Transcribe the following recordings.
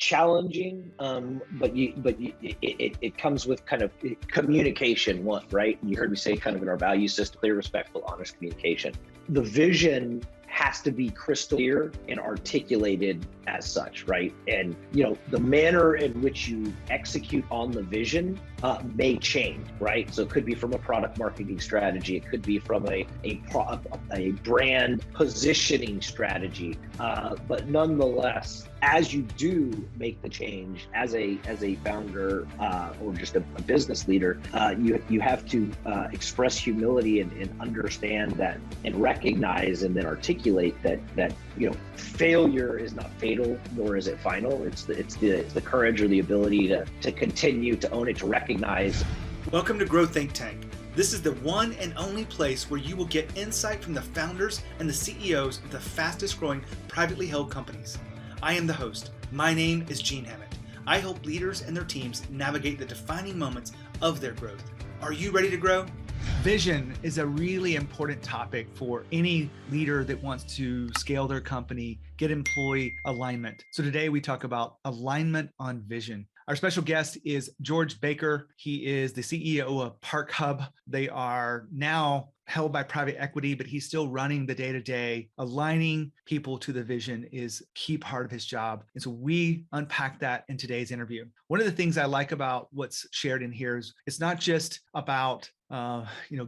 challenging, it comes with kind of communication, right? You heard me say kind of in our value system, clear, respectful, honest communication. The vision has to be crystal clear and articulated as such, right? And the manner in which you execute on the vision may change, right? So it could be from a product marketing strategy, it could be from a brand positioning strategy, but nonetheless, as you do make the change as a founder or just a business leader, you have to express humility and understand that, and recognize and then articulate that failure is not fatal, nor is it final. It's the courage or the ability to continue to own it, to recognize. Welcome to Grow Think Tank. This is the one and only place where you will get insight from the founders and the CEOs of the fastest growing privately held companies. I am the host. My name is Gene Hammett. I help leaders and their teams navigate the defining moments of their growth. Are you ready to grow? Vision is a really important topic for any leader that wants to scale their company, get employee alignment. So today we talk about alignment on vision. Our special guest is George Baker. He is the CEO of ParkHub. They are now held by private equity, but he's still running the day-to-day. Aligning people to the vision is a key part of his job. And so we unpack that in today's interview. One of the things I like about what's shared in here is it's not just about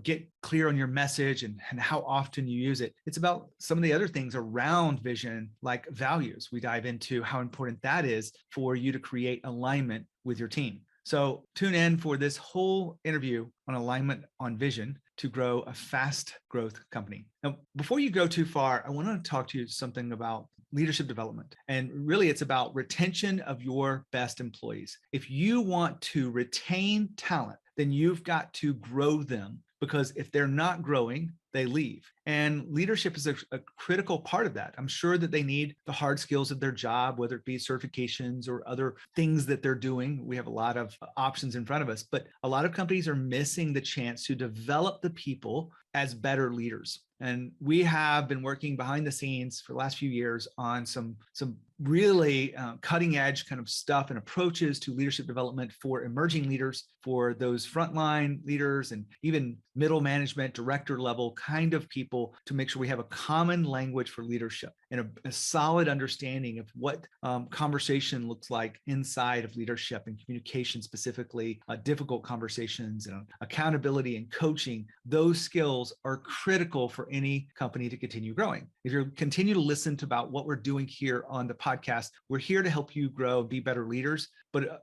get clear on your message and how often you use it. It's about some of the other things around vision, like values. We dive into how important that is for you to create alignment with your team. So tune in for this whole interview on alignment on vision to grow a fast growth company. Now, before you go too far, I want to talk to you something about leadership development. And really, it's about retention of your best employees. If you want to retain talent, then you've got to grow them, because if they're not growing, they leave. And leadership is a critical part of that. I'm sure that they need the hard skills of their job, whether it be certifications or other things that they're doing. We have a lot of options in front of us, but a lot of companies are missing the chance to develop the people as better leaders. And we have been working behind the scenes for the last few years on some really cutting edge kind of stuff and approaches to leadership development for emerging leaders, for those frontline leaders and even middle management, director level kind of people, to make sure we have a common language for leadership and a solid understanding of what conversation looks like inside of leadership and communication, specifically difficult conversations and accountability and coaching. Those skills are critical for any company to continue growing. If you continue to listen to about what we're doing here on the podcast, we're here to help you grow, be better leaders. But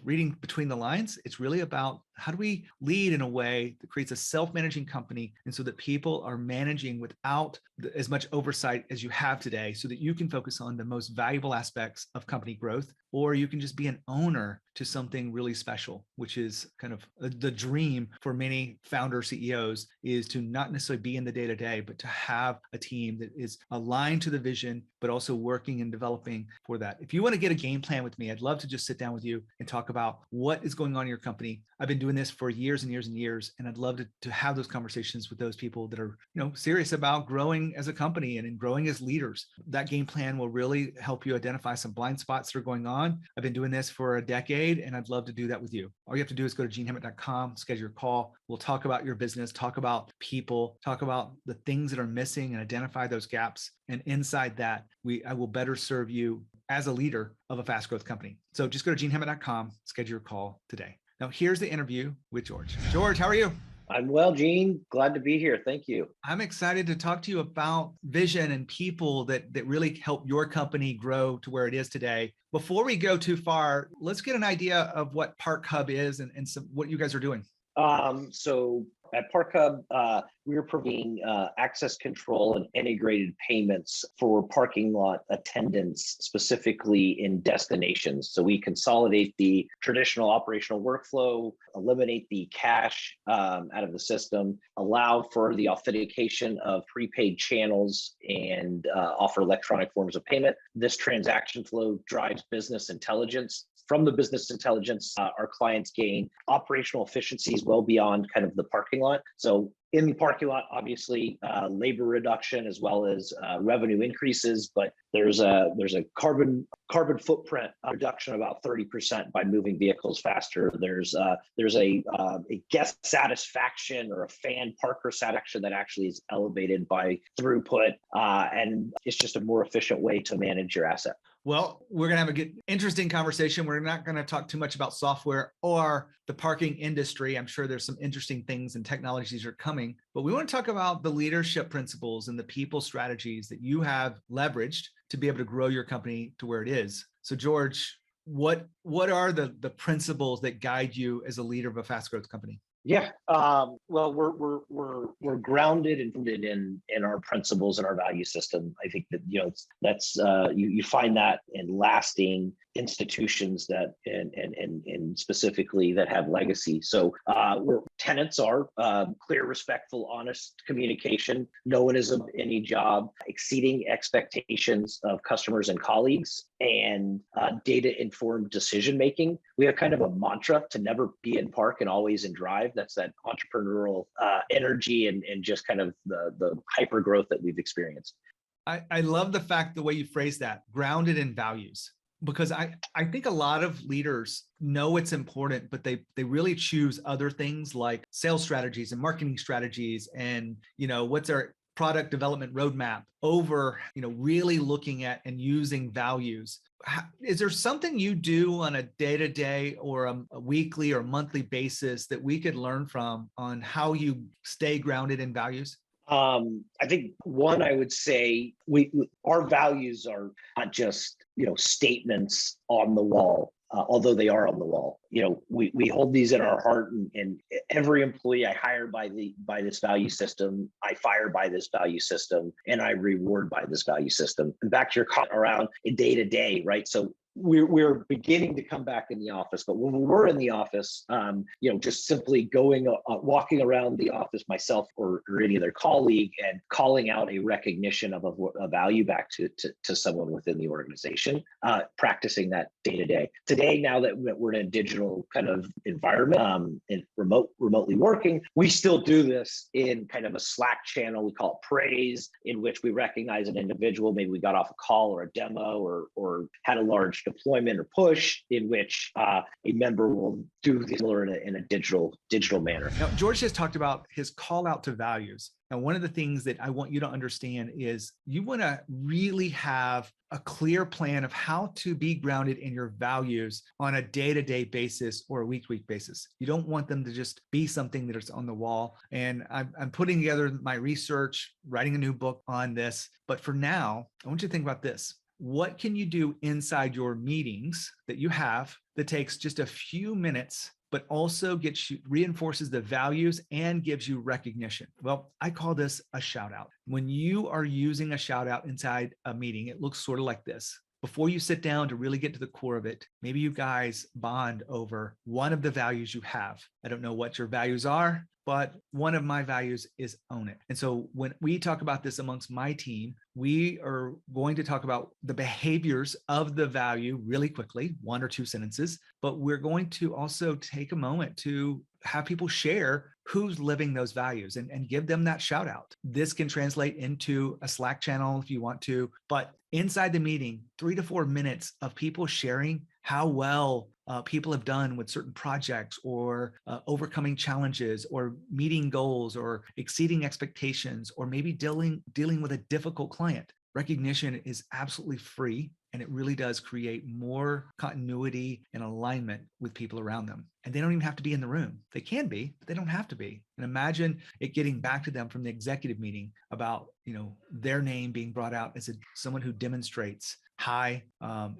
reading between the lines, it's really about how do we lead in a way that creates a self-managing company, and so that people are managing without as much oversight as you have today, so that you can focus on the most valuable aspects of company growth, or you can just be an owner to something really special, which is kind of the dream for many founder CEOs, is to not necessarily be in the day-to-day, but to have a team that is aligned to the vision, but also working and developing for that. If you want to get a game plan with me, I'd love to just sit down with you and talk about what is going on in your company. I've been doing this for years and years and years, and I'd love to have those conversations with those people that are serious about growing as a company and growing as leaders. That game plan will really help you identify some blind spots that are going on. I've been doing this for a decade, and I'd love to do that with you. All you have to do is go to genehammett.com, schedule your call. We'll talk about your business, talk about people, talk about the things that are missing, and identify those gaps. And inside that, I will better serve you as a leader of a fast growth company. So just go to genehammett.com, schedule your call today. Now, here's the interview with George. George, how are you? I'm well, Gene. Glad to be here. Thank you. I'm excited to talk to you about vision and people that really help your company grow to where it is today. Before we go too far, let's get an idea of what ParkHub is and what you guys are doing. So at ParkHub, we're providing access control and integrated payments for parking lot attendants, specifically in destinations. So we consolidate the traditional operational workflow, eliminate the cash out of the system, allow for the authentication of prepaid channels, and offer electronic forms of payment. This transaction flow drives business intelligence. From the business intelligence, our clients gain operational efficiencies well beyond kind of the parking parking lot. So in the parking lot, obviously, labor reduction as well as revenue increases, but there's a carbon footprint reduction of about 30% by moving vehicles faster. There's a guest satisfaction or a fan parker satisfaction that actually is elevated by throughput, and it's just a more efficient way to manage your asset. Well, we're going to have a good, interesting conversation. We're not going to talk too much about software or the parking industry. I'm sure there's some interesting things and technologies are coming, but we want to talk about the leadership principles and the people strategies that you have leveraged to be able to grow your company to where it is. So George, what are the principles that guide you as a leader of a fast growth company? Yeah. Well, we're grounded and rooted in our principles and our value system. I think that, that's you find that in lasting institutions that and specifically that have legacy. So tenets are clear, respectful, honest communication, no one is of any job, exceeding expectations of customers and colleagues, and data-informed decision making. We have kind of a mantra to never be in park and always in drive. That's that entrepreneurial energy and just kind of the hyper growth that we've experienced. I love the fact, the way you phrase that, grounded in values, because I think a lot of leaders know it's important, but they really choose other things like sales strategies and marketing strategies and, what's our product development roadmap over, really looking at and using values. Is there something you do on a day-to-day or a weekly or monthly basis that we could learn from on how you stay grounded in values? I think one, I would say our values are not just, statements on the wall, although they are on the wall. We hold these in our heart, and every employee I hire by this value system, I fire by this value system, and I reward by this value system. And back to your comment around day to day, right? So we're beginning to come back in the office, but when we were in the office, just simply walking around the office myself or any other colleague and calling out a recognition of a value back to someone within the organization, practicing that day to day. Today, now that we're in a digital kind of environment, in remotely working, we still do this in kind of a Slack channel. We call it praise, in which we recognize an individual. Maybe we got off a call or a demo or had a large deployment or push, in which a member will do this in a digital manner. Now, George has talked about his call out to values. Now, one of the things that I want you to understand is you want to really have a clear plan of how to be grounded in your values on a day-to-day basis or a week-to-week basis. You don't want them to just be something that is on the wall. And I'm putting together my research, writing a new book on this. But for now, I want you to think about this. What can you do inside your meetings that you have that takes just a few minutes, but also reinforces the values and gives you recognition? Well, I call this a shout out. When you are using a shout out inside a meeting, it looks sort of like this. Before you sit down to really get to the core of it, maybe you guys bond over one of the values you have. I don't know what your values are, but one of my values is own it. And so when we talk about this amongst my team, we are going to talk about the behaviors of the value really quickly, 1 or 2 sentences, but we're going to also take a moment to have people share who's living those values and give them that shout out. This can translate into a Slack channel if you want to, but inside the meeting, 3 to 4 minutes of people sharing how well people have done with certain projects or overcoming challenges or meeting goals or exceeding expectations or maybe dealing with a difficult client. Recognition is absolutely free, and it really does create more continuity and alignment with people around them. And they don't even have to be in the room. They can be, but they don't have to be. And imagine it getting back to them from the executive meeting about, their name being brought out as someone who demonstrates high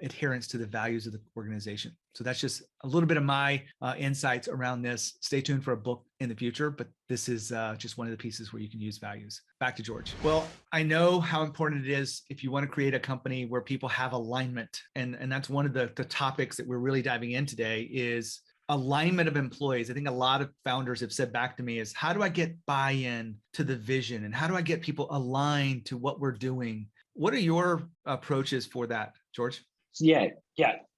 adherence to the values of the organization. So that's just a little bit of my insights around this. Stay tuned for a book in the future, but this is just one of the pieces where you can use values. Back to George. Well, I know how important it is if you want to create a company where people have alignment. And that's one of the topics that we're really diving in today is alignment of employees. I think a lot of founders have said back to me is, how do I get buy-in to the vision? And how do I get people aligned to what we're doing? What are your approaches for that, George? Yeah.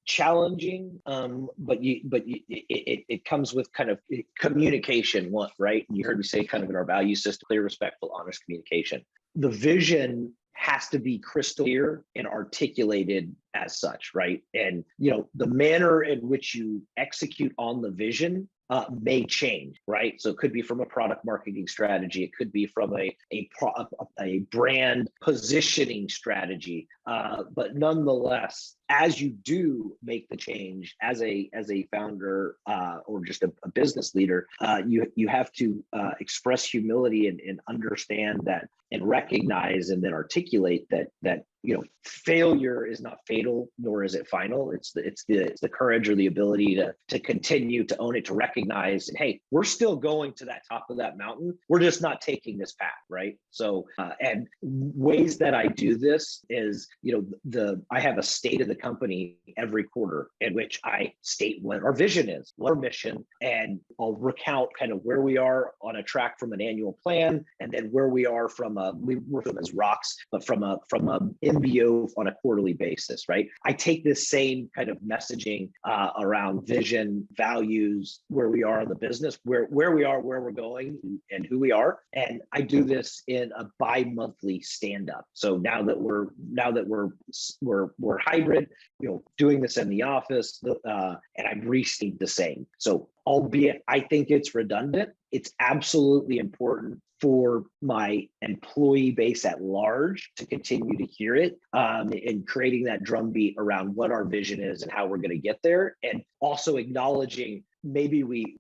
challenging, it comes with kind of communication, right? You heard me say kind of in our value system, clear, respectful, honest communication. The vision has to be crystal clear and articulated as such, right? And the manner in which you execute on the vision may change, right? So it could be from a product marketing strategy, it could be from a brand positioning strategy, but nonetheless, as you do make the change as a founder or just a business leader, you have to express humility and understand that and recognize and then articulate that failure is not fatal, nor is it final. It's the courage or the ability to continue to own it, to recognize, and hey, we're still going to that top of that mountain. We're just not taking this path, right? So, and ways that I do this is, I have a state of the company every quarter in which I state what our vision is, what our mission, and I'll recount kind of where we are on a track from an annual plan, and then where we are we work them as rocks, but from a MBO on a quarterly basis, right? I take this same kind of messaging around vision, values, where we are in the business, where we are, where we're going, and who we are, and I do this in a bi-monthly stand-up. So now that we're hybrid, doing this in the office, and I'm restating the same. So albeit I think it's redundant, it's absolutely important for my employee base at large to continue to hear it, and creating that drumbeat around what our vision is and how we're going to get there, and also acknowledging maybe we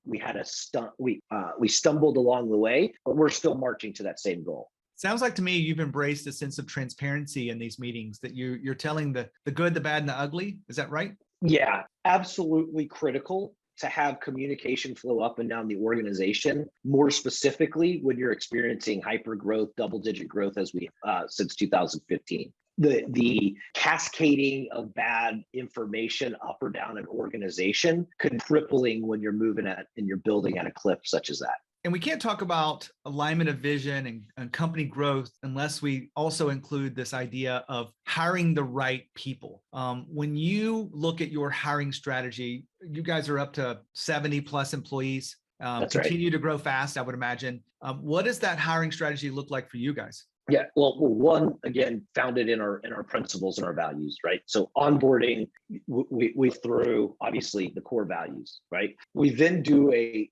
stumbled along the way, but we're still marching to that same goal. Sounds like to me you've embraced a sense of transparency in these meetings, that you're telling the good, the bad, and the ugly. Is that right? Yeah, absolutely critical to have communication flow up and down the organization, more specifically when you're experiencing hyper growth, double-digit growth as we since 2015. The cascading of bad information up or down an organization can be crippling when you're moving at and you're building at a clip such as that. And we can't talk about alignment of vision and company growth unless we also include this idea of hiring the right people. When you look at your hiring strategy, you guys are up to 70 plus employees, continue right. to grow fast, I would imagine. What does that hiring strategy look like for you guys? Yeah, well, one, again, founded in our principles and our values, right? So onboarding, we through obviously the core values, right? We then do they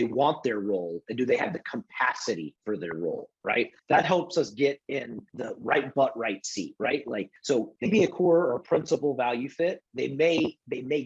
want their role, and do they have the capacity for their role, right? That helps us get in the right butt, right seat, right? Like, so maybe a core or principal value fit, they may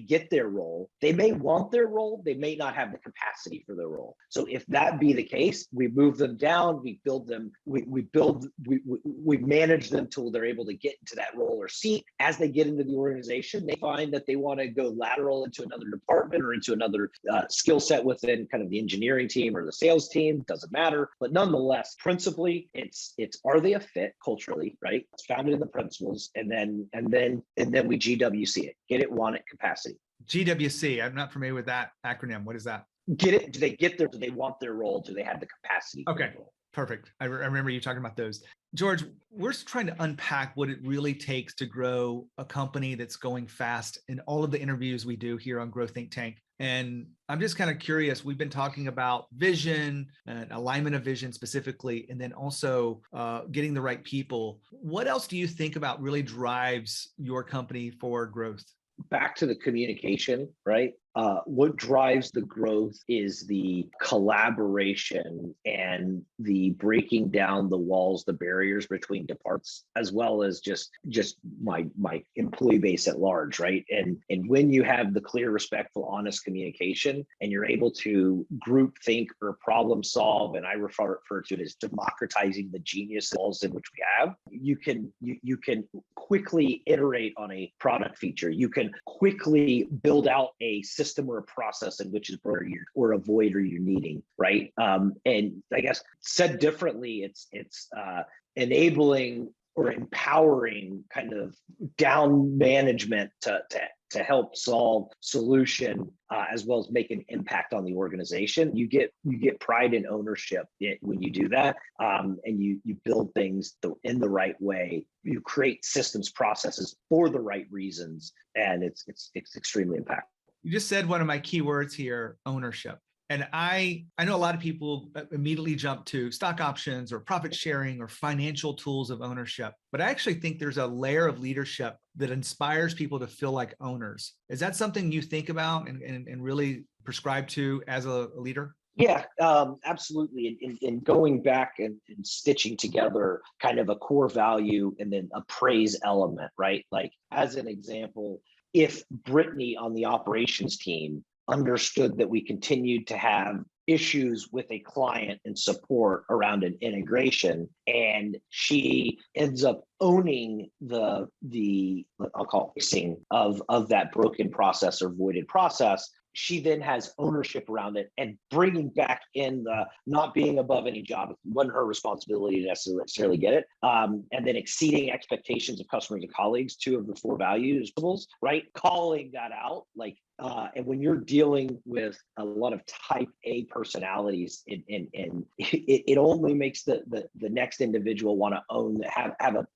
get their role, they may want their role, they may not have the capacity for their role. So if that be the case, we move them down, we build them, we manage them till they're able to get into that role or seat. As they get into the organization, they find that they want to go lateral into another department or into another skill set within kind of the engineering team or the sales team, doesn't matter. But nonetheless, principally, it's are they a fit culturally, right? It's founded in the principles, and then we GWC it, get it, want it, capacity. GWC, I'm not familiar with that acronym. What is that? Get it? Do they get there? Do they want their role? Do they have the capacity? Okay. Perfect. I remember you talking about those. George, we're trying to unpack what it really takes to grow a company that's going fast in all of the interviews we do here on Grow Think Tank. And I'm just kind of curious, we've been talking about vision and alignment of vision specifically, and then also getting the right people. What else do you think about really drives your company for growth? Back to the communication, right? What drives the growth is the collaboration and the breaking down the walls, the barriers between departments, as well as just my employee base at large, right? And when you have the clear, respectful, honest communication, and you're able to group think or problem solve, and I refer to it as democratizing the genius walls in which we have, you can quickly iterate on a product feature. You can quickly build out a system or a process in which is or a void or you're needing, right? And I guess said differently, it's enabling or empowering kind of down management to to help solve solution, as well as make an impact on the organization. You get pride and ownership when you do that, and you build things in the right way. You create systems, processes for the right reasons, and it's extremely impactful. You just said one of my key words here, ownership. And I know a lot of people immediately jump to stock options or profit sharing or financial tools of ownership. But I actually think there's a layer of leadership that inspires people to feel like owners. Is that something you think about and really prescribe to as a leader? Yeah, absolutely. And going back and stitching together kind of a core value and then a praise element, right? Like, as an example, if Brittany on the operations team understood that we continued to have issues with a client and support around an integration, and she ends up owning the I'll call it fixing of that broken process or voided process, she then has ownership around it and bringing back in the not being above any job. It wasn't her responsibility to necessarily get it. And then exceeding expectations of customers and colleagues, 2 of the 4 values, right? Calling that out, like, and when you're dealing with a lot of type A personalities, it only makes the next individual want to own,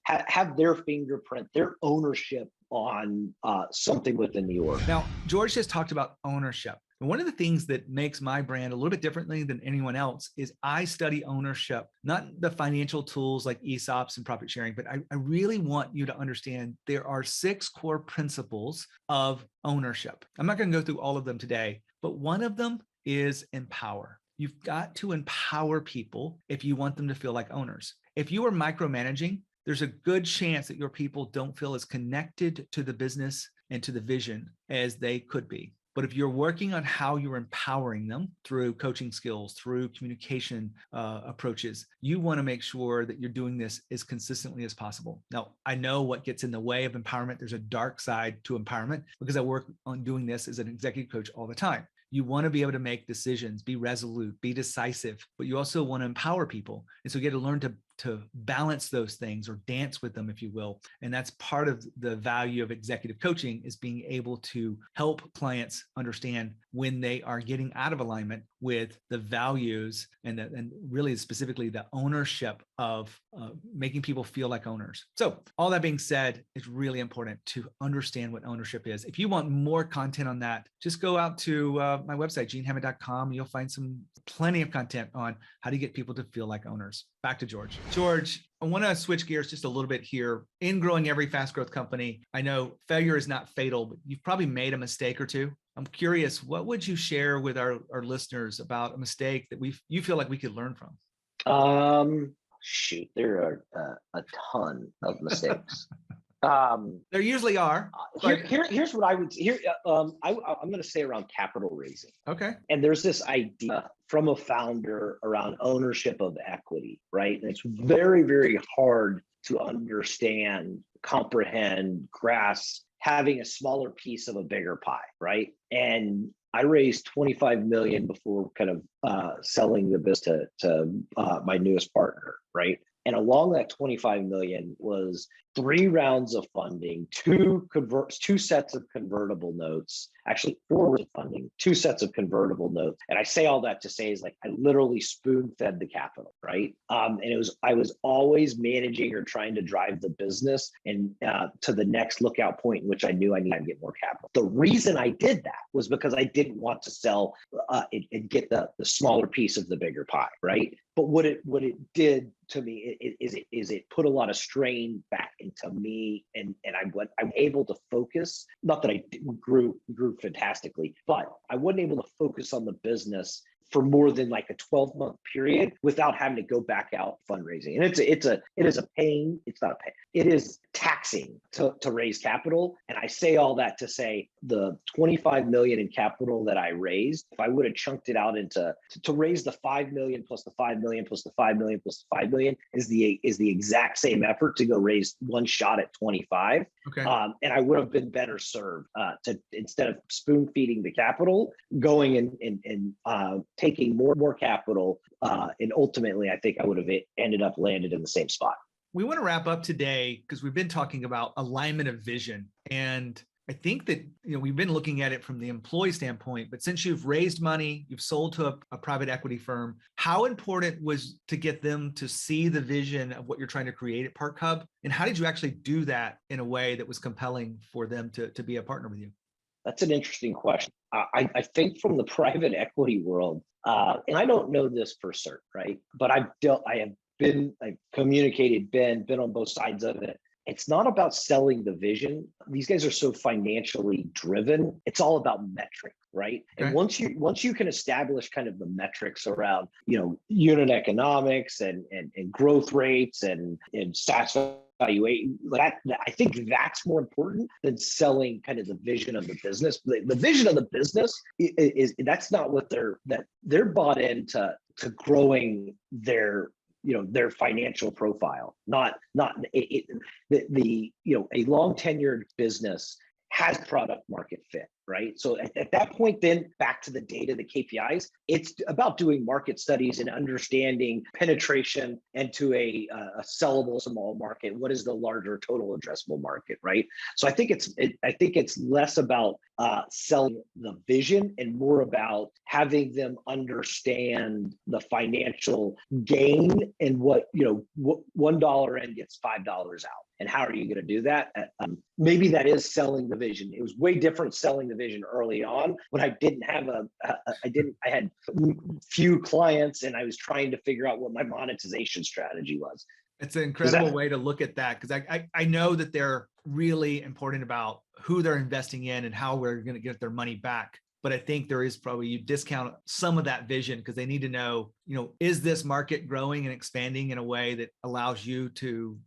have their fingerprint, their ownership on something within the org. Now, George just talked about ownership. And one of the things that makes my brand a little bit differently than anyone else is I study ownership, not the financial tools like ESOPs and profit sharing, but I really want you to understand there are 6 core principles of ownership. I'm not going to go through all of them today, but one of them is empower. You've got to empower people if you want them to feel like owners. If you are micromanaging, there's a good chance that your people don't feel as connected to the business and to the vision as they could be. But if you're working on how you're empowering them through coaching skills, through communication approaches, you want to make sure that you're doing this as consistently as possible. Now, I know what gets in the way of empowerment. There's a dark side to empowerment because I work on doing this as an executive coach all the time. You want to be able to make decisions, be resolute, be decisive, but you also want to empower people. And so you get to learn to balance those things or dance with them, if you will. And that's part of the value of executive coaching, is being able to help clients understand when they are getting out of alignment with the values and really specifically the ownership of making people feel like owners. So all that being said, it's really important to understand what ownership is. If you want more content on that, just go out to my website, genehammett.com. You'll find plenty of content on how to get people to feel like owners. Back to George. George, I want to switch gears just a little bit here. In growing every fast growth company, I know failure is not fatal, but you've probably made a mistake or two. I'm curious, what would you share with our listeners about a mistake that you feel like we could learn from? Shoot, there are a ton of mistakes. There usually are. Here's what I would I'm going to say around capital raising. Okay. And there's this idea from a founder around ownership of equity, right? And it's very, very hard to understand, comprehend, grasp having a smaller piece of a bigger pie, right? And I raised 25 million before kind of selling the business to my newest partner, right? And along that 25 million was 3 rounds of funding, 2 sets of convertible notes, actually 4 rounds of funding, 2 sets of convertible notes. And I say all that to say is, like, I literally spoon fed the capital, right? And I was always managing or trying to drive the business and to the next lookout point in which I knew I needed to get more capital. The reason I did that was because I didn't want to sell and get the smaller piece of the bigger pie, right? But what it did to me is it put a lot of strain back into me, and I'm able to focus. Not that I grew fantastically, but I wasn't able to focus on the business for more than like a 12-month period without having to go back out fundraising. And it is a pain. It's not a pain. It is taxing to raise capital. And I say all that to say the 25 million in capital that I raised, if I would have chunked it out into to raise the 5 million plus the 5 million plus the 5 million plus the 5 million is the exact same effort to go raise one shot at 25. Okay. And I would have been better served to, instead of spoon feeding the capital, going and taking more capital. And ultimately, I think I would have ended up landed in the same spot. We want to wrap up today because we've been talking about alignment of vision. And I think that, we've been looking at it from the employee standpoint, but since you've raised money, you've sold to a private equity firm, how important was to get them to see the vision of what you're trying to create at ParkHub? And how did you actually do that in a way that was compelling for them to be a partner with you? That's an interesting question. I think from the private equity world, and I don't know this for certain, right? But I've communicated, been on both sides of it. It's not about selling the vision. These guys are so financially driven. It's all about metrics, right? Okay. And once you can establish kind of the metrics around, unit economics and growth rates and SaaS valuation, I think that's more important than selling kind of the vision of the business. The vision of the business is that's not what they're bought into growing their financial profile, not a long tenured business has product market fit, right? So at that point, then back to the data, the KPIs, it's about doing market studies and understanding penetration into a sellable small market. What is the larger total addressable market, right? So I think it's less about selling the vision and more about having them understand the financial gain and what $1 in gets $5 out. And how are you going to do that? Maybe that is selling the vision. It was way different selling the vision early on when I didn't have I had few clients and I was trying to figure out what my monetization strategy was. It's an incredible way to look at that, because I know that they're really important about who they're investing in and how we're going to get their money back. But I think there is probably, you discount some of that vision because they need to know, is this market growing and expanding in a way that allows you to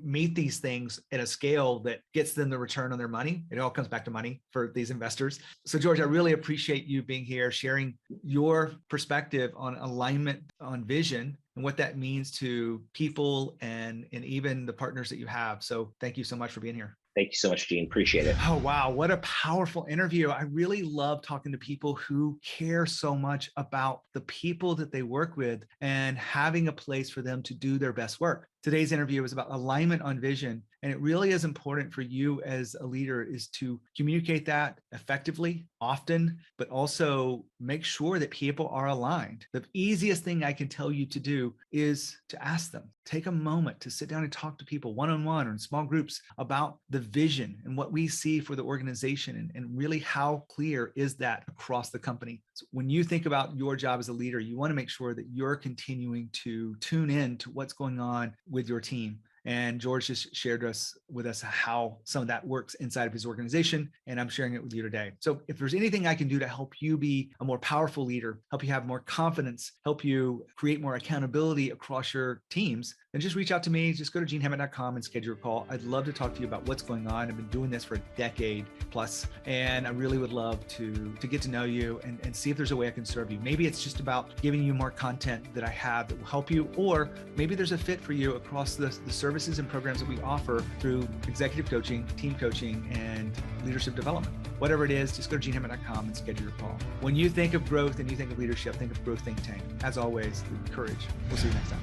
meet these things at a scale that gets them the return on their money. It all comes back to money for these investors. So George, I really appreciate you being here, sharing your perspective on alignment on vision and what that means to people and even the partners that you have. So thank you so much for being here. Thank you so much, Gene. Appreciate it. Oh, wow. What a powerful interview. I really love talking to people who care so much about the people that they work with and having a place for them to do their best work. Today's interview is about alignment on vision. And it really is important for you as a leader is to communicate that effectively, often, but also make sure that people are aligned. The easiest thing I can tell you to do is to ask them, take a moment to sit down and talk to people one-on-one or in small groups about the vision and what we see for the organization and really how clear is that across the company. So when you think about your job as a leader, you want to make sure that you're continuing to tune in to what's going on with your team. And George just shared with us how some of that works inside of his organization, and I'm sharing it with you today. So if there's anything I can do to help you be a more powerful leader, help you have more confidence, help you create more accountability across your teams, then just reach out to me. Just go to genehammett.com and schedule a call. I'd love to talk to you about what's going on. I've been doing this for a decade plus, and I really would love to get to know you and see if there's a way I can serve you. Maybe it's just about giving you more content that I have that will help you, or maybe there's a fit for you across the services and programs that we offer through executive coaching, team coaching, and leadership development. Whatever it is, just go to genehammett.com and schedule your call. When you think of growth and you think of leadership, think of Growth Think Tank. As always, courage. We'll see you next time.